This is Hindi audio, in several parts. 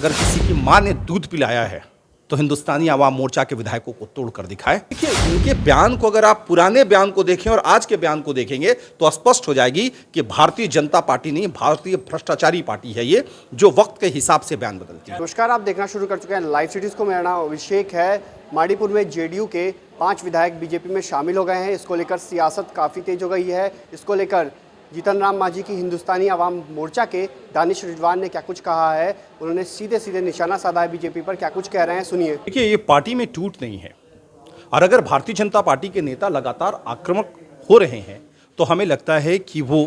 अगर किसी की मां ने दूध पिलाया है तो हिंदुस्तानी आवाम मोर्चा के विधायकों को तोड़ कर दिखाए। देखिए, इनके बयान को अगर आप पुराने बयान को देखें और आज के बयान को देखेंगे तो स्पष्ट हो जाएगी कि भारतीय जनता पार्टी नहीं, भारतीय भ्रष्टाचारी पार्टी है ये, जो वक्त के हिसाब से बयान बदलती है। नमस्कार, आप देखना शुरू कर चुके हैं लाइव सिटीज को। मेरा नाम अभिषेक है। माड़ीपुर में जेडीयू के 5 विधायक बीजेपी में शामिल हो गए हैं। इसको लेकर सियासत काफ़ी तेज हो गई है। इसको लेकर जीतन राम मांझी की हिंदुस्तानी आवाम मोर्चा के दानिश रिजवान ने क्या कुछ कहा है, उन्होंने सीधे सीधे निशाना साधा है बीजेपी पर। क्या कुछ कह रहे हैं, सुनिए। देखिए, ये पार्टी में टूट नहीं है, और अगर भारतीय जनता पार्टी के नेता लगातार आक्रामक हो रहे हैं तो हमें लगता है कि वो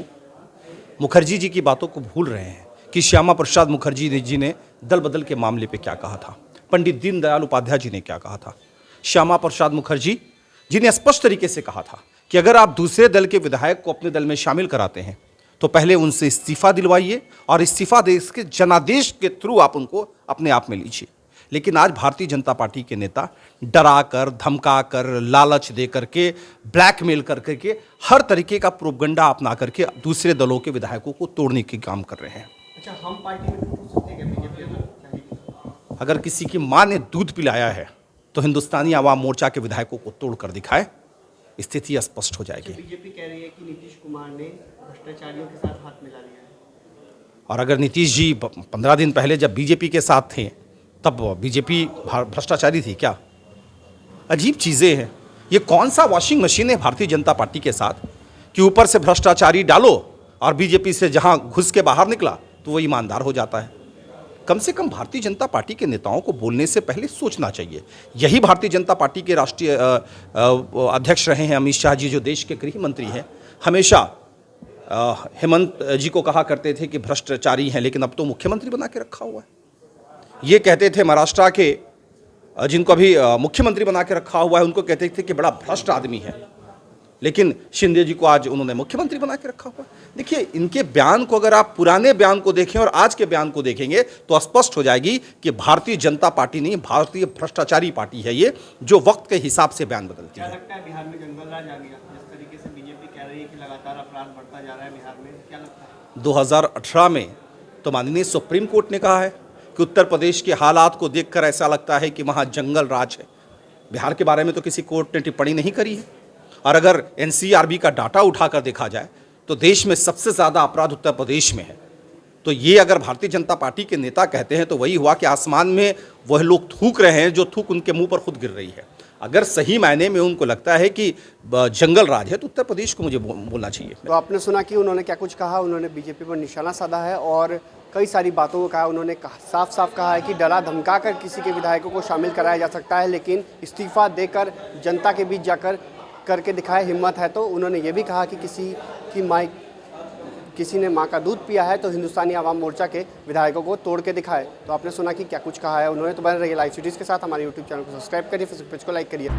मुखर्जी जी की बातों को भूल रहे हैं कि श्यामा प्रसाद मुखर्जी जी ने दल बदल के मामले पे क्या कहा था, पंडित दीनदयाल उपाध्याय जी ने क्या कहा था। श्यामा प्रसाद मुखर्जी जी ने स्पष्ट तरीके से कहा था कि अगर आप दूसरे दल के विधायक को अपने दल में शामिल कराते हैं तो पहले उनसे इस्तीफा दिलवाइए, और इस्तीफा देश के जनादेश के थ्रू आप उनको अपने आप में लीजिए। लेकिन आज भारतीय जनता पार्टी के नेता डरा कर, धमका कर, लालच दे करके, ब्लैकमेल कर करके, हर तरीके का प्रोपगंडा अपना करके दूसरे दलों के विधायकों को तोड़ने के काम कर रहे हैं। अच्छा, हम पार्टी में टूट सकते हैं बीजेपी? अगर किसी की मां ने दूध पिलाया है तो हिंदुस्तानी आवाम मोर्चा के विधायकों को तोड़ कर दिखाए, स्थिति स्पष्ट हो जाएगी। बीजेपी कह रही है कि नीतीश कुमार ने भ्रष्टाचारियों के साथ हाथ मिला लिया है। और अगर नीतीश जी 15 दिन पहले जब बीजेपी के साथ थे तब बीजेपी भ्रष्टाचारी थी क्या? अजीब चीज़ें हैं। ये कौन सा वॉशिंग मशीन है भारतीय जनता पार्टी के साथ कि ऊपर से भ्रष्टाचारी डालो और बीजेपी से जहां घुस के बाहर निकला तो वो ईमानदार हो जाता है। कम से कम भारतीय जनता पार्टी के नेताओं को बोलने से पहले सोचना चाहिए। यही भारतीय जनता पार्टी के राष्ट्रीय अध्यक्ष रहे हैं अमित शाह जी, जो देश के गृह मंत्री हैं। हमेशा हेमंत जी को कहा करते थे कि भ्रष्टाचारी हैं, लेकिन अब तो मुख्यमंत्री बना के रखा हुआ है। ये कहते थे महाराष्ट्र के, जिनको अभी मुख्यमंत्री बना के रखा हुआ है, उनको कहते थे कि बड़ा भ्रष्ट आदमी है, लेकिन शिंदे जी को आज उन्होंने मुख्यमंत्री बना के रखा हुआ है। देखिए, इनके बयान को अगर आप पुराने बयान को देखें और आज के बयान को देखेंगे तो स्पष्ट हो जाएगी कि भारतीय जनता पार्टी नहीं, भारतीय भ्रष्टाचारी पार्टी है ये, जो वक्त के हिसाब से बयान बदलती है। क्या लगता है बिहार में जंगल राज आ गया? जिस तरीके से बीजेपी कह रही है कि लगातार अपराध बढ़ता जा रहा है बिहार में, क्या लगता है? 2018 में तो माननीय सुप्रीम कोर्ट ने कहा है कि उत्तर प्रदेश के हालात को देखकर ऐसा लगता है कि वहाँ जंगल राज है। बिहार के बारे में तो किसी कोर्ट ने टिप्पणी नहीं करी है। और अगर एनसीआरबी का डाटा उठाकर देखा जाए तो देश में सबसे ज़्यादा अपराध उत्तर प्रदेश में है। तो ये अगर भारतीय जनता पार्टी के नेता कहते हैं तो वही हुआ कि आसमान में वह लोग थूक रहे हैं जो थूक उनके मुंह पर खुद गिर रही है। अगर सही मायने में उनको लगता है कि जंगल राज है तो उत्तर प्रदेश को मुझे बोलना चाहिए। तो आपने सुना कि उन्होंने क्या कुछ कहा। उन्होंने बीजेपी पर निशाना साधा है और कई सारी बातों को कहा। उन्होंने साफ साफ कहा है कि डरा धमका कर किसी के विधायकों को शामिल कराया जा सकता है, लेकिन इस्तीफा देकर जनता के बीच जाकर करके दिखाए हिम्मत है। तो उन्होंने ये भी कहा कि किसी ने माँ का दूध पिया है तो हिंदुस्तानी आवाम मोर्चा के विधायकों को तोड़ के दिखाए। तो आपने सुना कि क्या कुछ कहा है उन्होंने। तो बने रहिए लाइव सिटीज़ के साथ। हमारे यूट्यूब चैनल को सब्सक्राइब करिए, फेसबुक पेज को लाइक करिए।